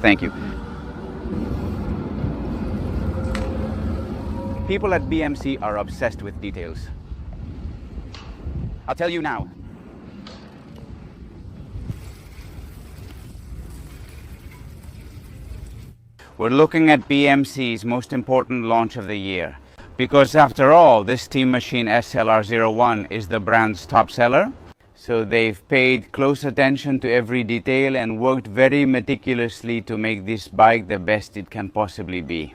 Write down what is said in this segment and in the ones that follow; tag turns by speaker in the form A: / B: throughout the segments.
A: Thank you. People at BMC are obsessed with details. I'll tell you now. We're looking at BMC's most important launch of the year. Because after all, this Team Machine SLR01 is the brand's top seller. So they've paid close attention to every detail and worked very meticulously to make this bike the best it can possibly be.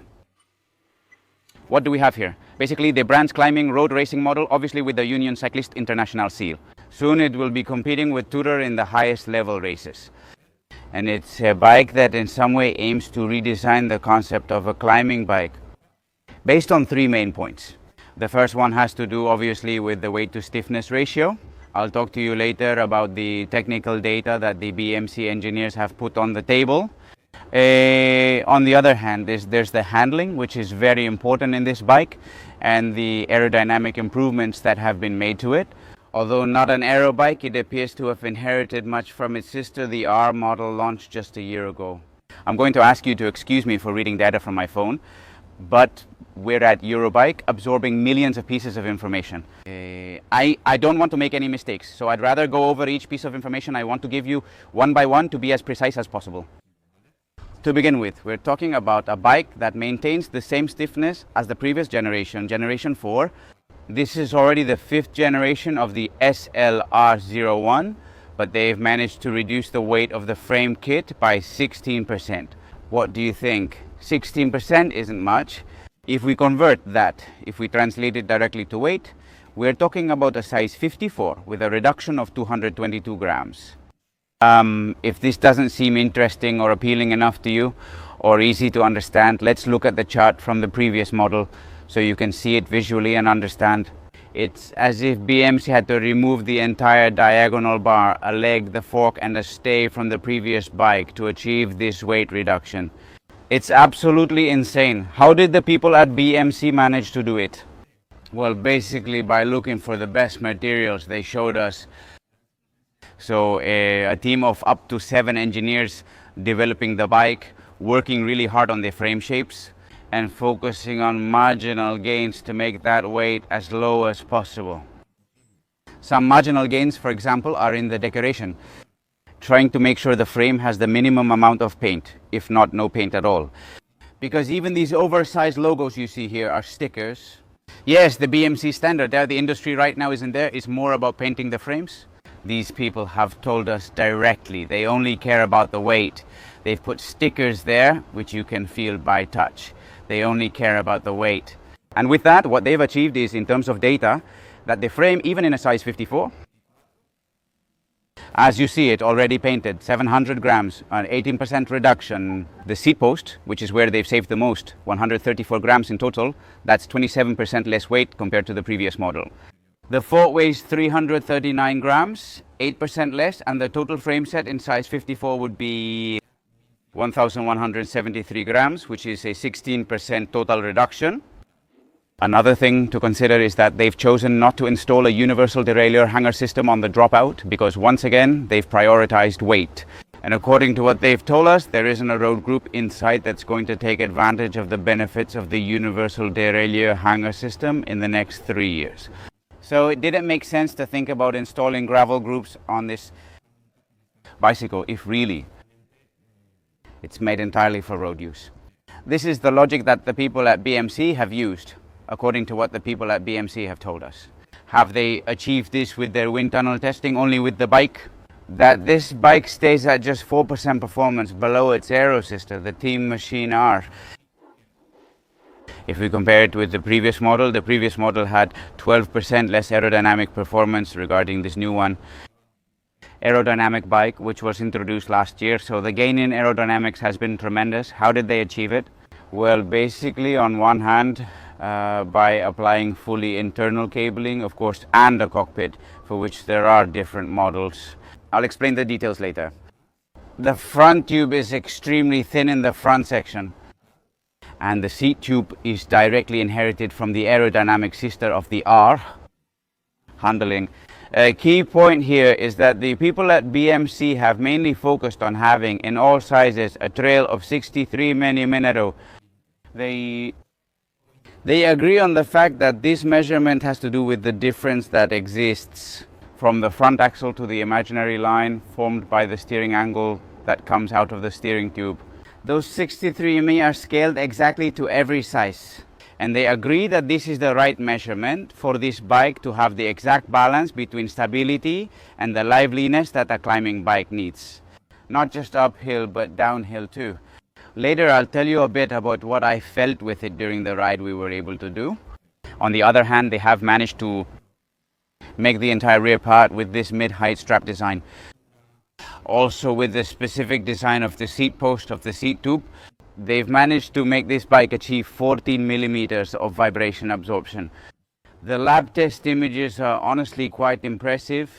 A: What do we have here? Basically the brand's climbing road racing model, obviously with the Union Cycliste International seal. Soon it will be competing with Tourer in the highest level races. And it's a bike that in some way aims to redesign the concept of a climbing bike based on three main points. The first one has to do obviously with the weight to stiffness ratio. I'll talk to you later about the technical data that the BMC engineers have put on the table. On the other hand, there's the handling, which is very important in this bike, and the aerodynamic improvements that have been made to it. Although not an aero bike, it appears to have inherited much from its sister, the R model launched just a year ago. I'm going to ask you to excuse me for reading data from my phone, but we're at Eurobike, absorbing millions of pieces of information. I don't want to make any mistakes, so I'd rather go over each piece of information I want to give you one by one to be as precise as possible. To begin with, we're talking about a bike that maintains the same stiffness as the previous generation, Generation 4. This is already the 5th generation of the SLR01, but they've managed to reduce the weight of the frame kit by 16%. What do you think? 16% isn't much. If we convert that, if we translate it directly to weight, we're talking about a size 54 with a reduction of 222 grams. If this doesn't seem interesting or appealing enough to you or easy to understand, let's look at the chart from the previous model so you can see it visually and understand. It's as if BMC had to remove the entire diagonal bar, a leg, the fork and a stay from the previous bike to achieve this weight reduction. It's absolutely insane. How did the people at BMC manage to do it? Well, basically by looking for the best materials they showed us. So a team of up to 7 engineers developing the bike, working really hard on the frame shapes and focusing on marginal gains to make that weight as low as possible. Some marginal gains, for example, are in the decoration, trying to make sure the frame has the minimum amount of paint, if not no paint at all. Because even these oversized logos you see here are stickers. Yes, the BMC standard there, the industry right now isn't there, it's more about painting the frames. These people have told us directly they only care about the weight. They've put stickers there, which you can feel by touch. They only care about the weight. And with that, what they've achieved is, in terms of data, that the frame, even in a size 54, as you see it already painted, 700 grams, an 18% reduction. The seat post, which is where they've saved the most, 134 grams in total, that's 27% less weight compared to the previous model. The fork weighs 339 grams, 8% less, and the total frame set in size 54 would be 1,173 grams, which is a 16% total reduction. Another thing to consider is that they've chosen not to install a universal derailleur hanger system on the dropout because once again they've prioritized weight. And according to what they've told us, there isn't a road group in sight that's going to take advantage of the benefits of the universal derailleur hanger system in the next 3 years. So it didn't make sense to think about installing gravel groups on this bicycle if really it's made entirely for road use. This is the logic that the people at BMC have used, according to what the people at BMC have told us. Have they achieved this with their wind tunnel testing only with the bike? That this bike stays at just 4% performance below its aero sister, the Team Machine R. If we compare it with the previous model had 12% less aerodynamic performance regarding this new one. Aerodynamic bike, which was introduced last year. So the gain in aerodynamics has been tremendous. How did they achieve it? Well, basically on one hand, by applying fully internal cabling, of course, and a cockpit, for which there are different models. I'll explain the details later. The front tube is extremely thin in the front section, and the seat tube is directly inherited from the aerodynamic sister of the R handling. A key point here is that the people at BMC have mainly focused on having, in all sizes, a trail of 63 mm. They agree on the fact that this measurement has to do with the difference that exists from the front axle to the imaginary line formed by the steering angle that comes out of the steering tube. Those 63 mm are scaled exactly to every size, and they agree that this is the right measurement for this bike to have the exact balance between stability and the liveliness that a climbing bike needs. Not just uphill, but downhill too. Later I'll tell you a bit about what I felt with it during the ride we were able to do. On the other hand, they have managed to make the entire rear part with this mid-height strap design. Also with the specific design of the seat post of the seat tube, they've managed to make this bike achieve 14 millimeters of vibration absorption. The lab test images are honestly quite impressive.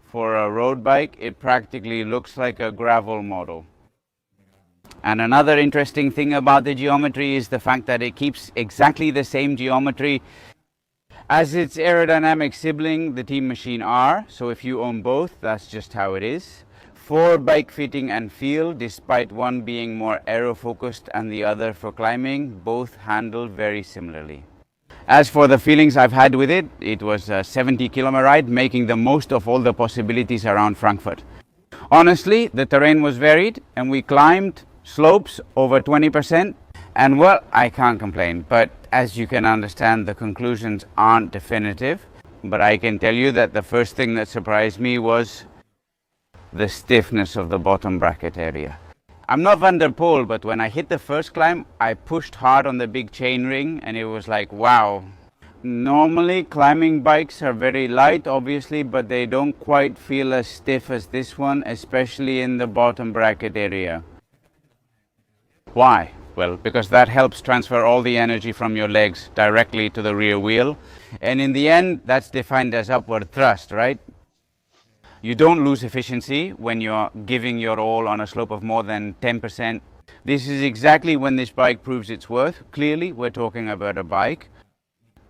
A: For a road bike, it practically looks like a gravel model. And another interesting thing about the geometry is the fact that it keeps exactly the same geometry as its aerodynamic sibling, the Team Machine R. So if you own both, that's just how it is. For bike fitting and feel, despite one being more aero focused and the other for climbing, both handle very similarly. As for the feelings I've had with it, it was a 70-kilometer ride, making the most of all the possibilities around Frankfurt. Honestly, the terrain was varied and we climbed slopes over 20%, and well, I can't complain, but as you can understand, the conclusions aren't definitive. But I can tell you that the first thing that surprised me was the stiffness of the bottom bracket area. I'm not Van der Poel, but when I hit the first climb, I pushed hard on the big chain ring and it was like, wow. Normally climbing bikes are very light, obviously, but they don't quite feel as stiff as this one, especially in the bottom bracket area. Why? Well, because that helps transfer all the energy from your legs directly to the rear wheel. And in the end, that's defined as upward thrust, right? You don't lose efficiency when you're giving your all on a slope of more than 10%. This is exactly when this bike proves its worth. Clearly, we're talking about a bike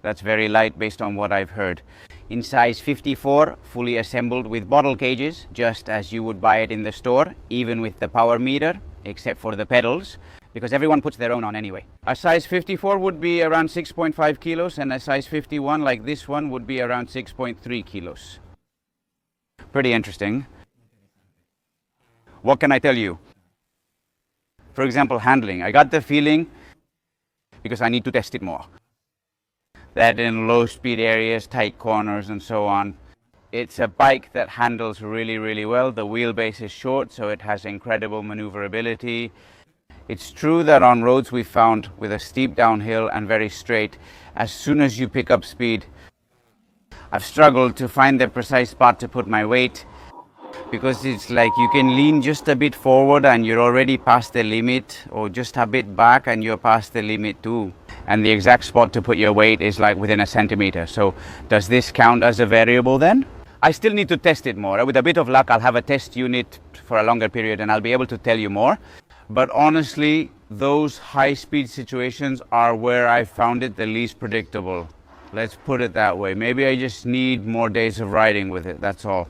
A: that's very light based on what I've heard. In size 54, fully assembled with bottle cages, just as you would buy it in the store, even with the power meter, except for the pedals, because everyone puts their own on anyway. A size 54 would be around 6.5 kilos, and a size 51 like this one would be around 6.3 kilos. Pretty interesting. What can I tell you? For example, handling. I got the feeling, because I need to test it more, that in low speed areas, tight corners and so on, it's a bike that handles really, really well. The wheelbase is short, so it has incredible maneuverability. It's true that on roads we found with a steep downhill and very straight, as soon as you pick up speed, I've struggled to find the precise spot to put my weight, because it's like you can lean just a bit forward and you're already past the limit, or just a bit back and you're past the limit too. And the exact spot to put your weight is like within a centimeter. So does this count as a variable then? I still need to test it more. With a bit of luck, I'll have a test unit for a longer period and I'll be able to tell you more. But honestly, those high-speed situations are where I found it the least predictable. Let's put it that way. Maybe I just need more days of riding with it, that's all.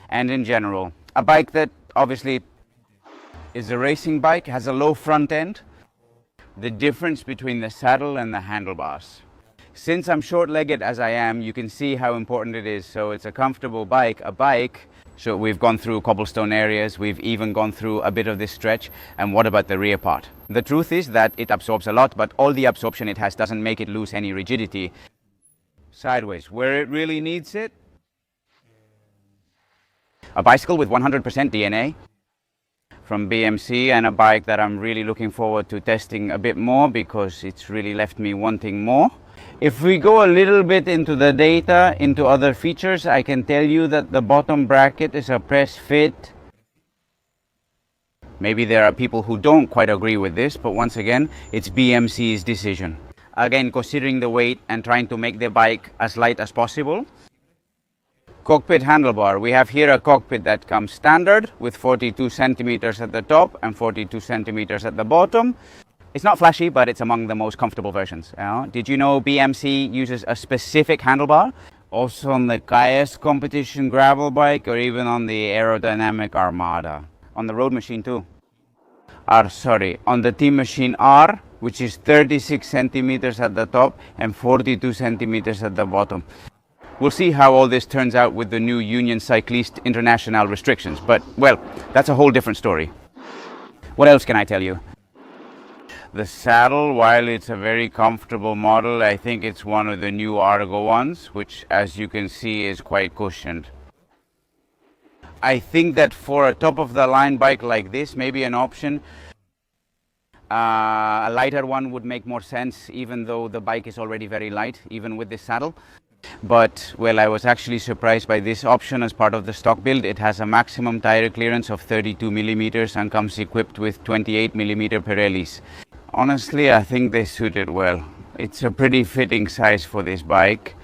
A: And in general, a bike that obviously is a racing bike, has a low front end, the difference between the saddle and the handlebars. Since I'm short-legged as I am, you can see how important it is. So it's a comfortable bike, so we've gone through cobblestone areas, we've even gone through a bit of this stretch. And what about the rear part? The truth is that it absorbs a lot, but all the absorption it has doesn't make it lose any rigidity. Sideways, where it really needs it, a bicycle with 100% DNA from BMC, and a bike that I'm really looking forward to testing a bit more because it's really left me wanting more. If we go a little bit into the data, into other features, I can tell you that the bottom bracket is a press fit. Maybe there are people who don't quite agree with this, but once again, it's BMC's decision. Again, considering the weight and trying to make the bike as light as possible. Cockpit handlebar. We have here a cockpit that comes standard with 42 centimeters at the top and 42 centimeters at the bottom. It's not flashy, but it's among the most comfortable versions. Did you know BMC uses a specific handlebar? Also on the Kayas competition gravel bike, or even on the Aerodynamic Armada. On the road machine too. On the Team Machine R, which is 36 centimeters at the top and 42 centimeters at the bottom. We'll see how all this turns out with the new Union Cycliste International restrictions, but, well, that's a whole different story. What else can I tell you? The saddle, while it's a very comfortable model, I think it's one of the new Argo ones, which, as you can see, is quite cushioned. I think that for a top-of-the-line bike like this, maybe an option, a lighter one would make more sense, even though the bike is already very light, even with this saddle. But, well, I was actually surprised by this option as part of the stock build. It has a maximum tire clearance of 32 millimeters and comes equipped with 28 millimeter Pirellis. Honestly, I think they suit it well. It's a pretty fitting size for this bike.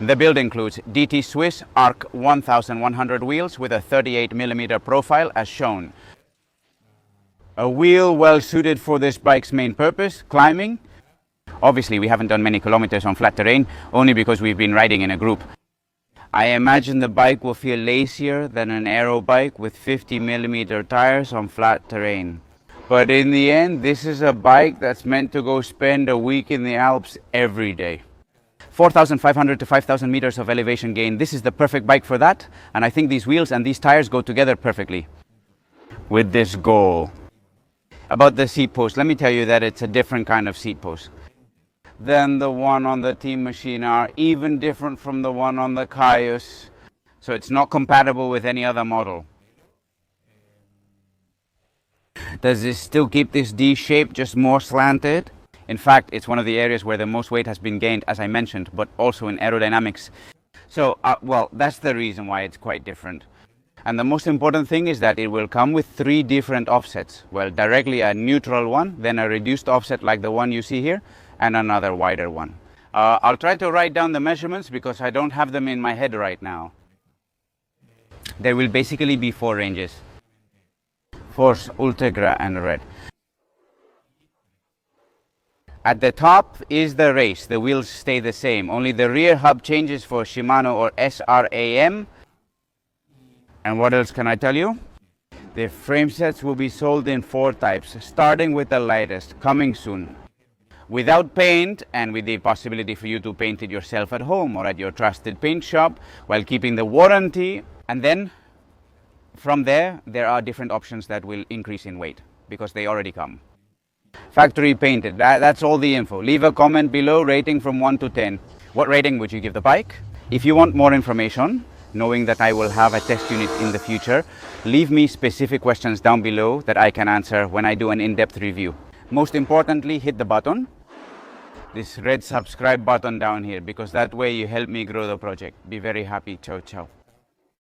A: The build includes DT Swiss Arc 1100 wheels with a 38 millimeter profile as shown. A wheel well suited for this bike's main purpose, climbing. Obviously, we haven't done many kilometers on flat terrain, only because we've been riding in a group. I imagine the bike will feel lazier than an aero bike with 50 millimeter tires on flat terrain. But in the end, this is a bike that's meant to go spend a week in the Alps every day. 4,500 to 5,000 meters of elevation gain. This is the perfect bike for that. And I think these wheels and these tires go together perfectly with this goal. About the seat post, let me tell you that it's a different kind of seat post than the one on the Team Machine R, even different from the one on the Kayas. So it's not compatible with any other model. Does this still keep this D shape, just more slanted? In fact, it's one of the areas where the most weight has been gained, as I mentioned, but also in aerodynamics. So, well, that's the reason why it's quite different. And the most important thing is that it will come with 3 different offsets. Well, directly a neutral one, then a reduced offset like the one you see here, and another wider one. I'll try to write down the measurements because I don't have them in my head right now. There will basically be 4 ranges. Force, Ultegra and Red. At the top is the race. The wheels stay the same. Only the rear hub changes for Shimano or SRAM. And what else can I tell you? The frame sets will be sold in 4 types, starting with the lightest, coming soon. Without paint and with the possibility for you to paint it yourself at home or at your trusted paint shop while keeping the warranty. And then from there are different options that will increase in weight because they already come. Factory painted, that's all the info. Leave a comment below, rating from 1 to 10. What rating would you give the bike? If you want more information, knowing that I will have a test unit in the future, leave me specific questions down below that I can answer when I do an in-depth review. Most importantly, hit the button, this red subscribe button down here, because that way you help me grow the project. Be very happy. Ciao, ciao.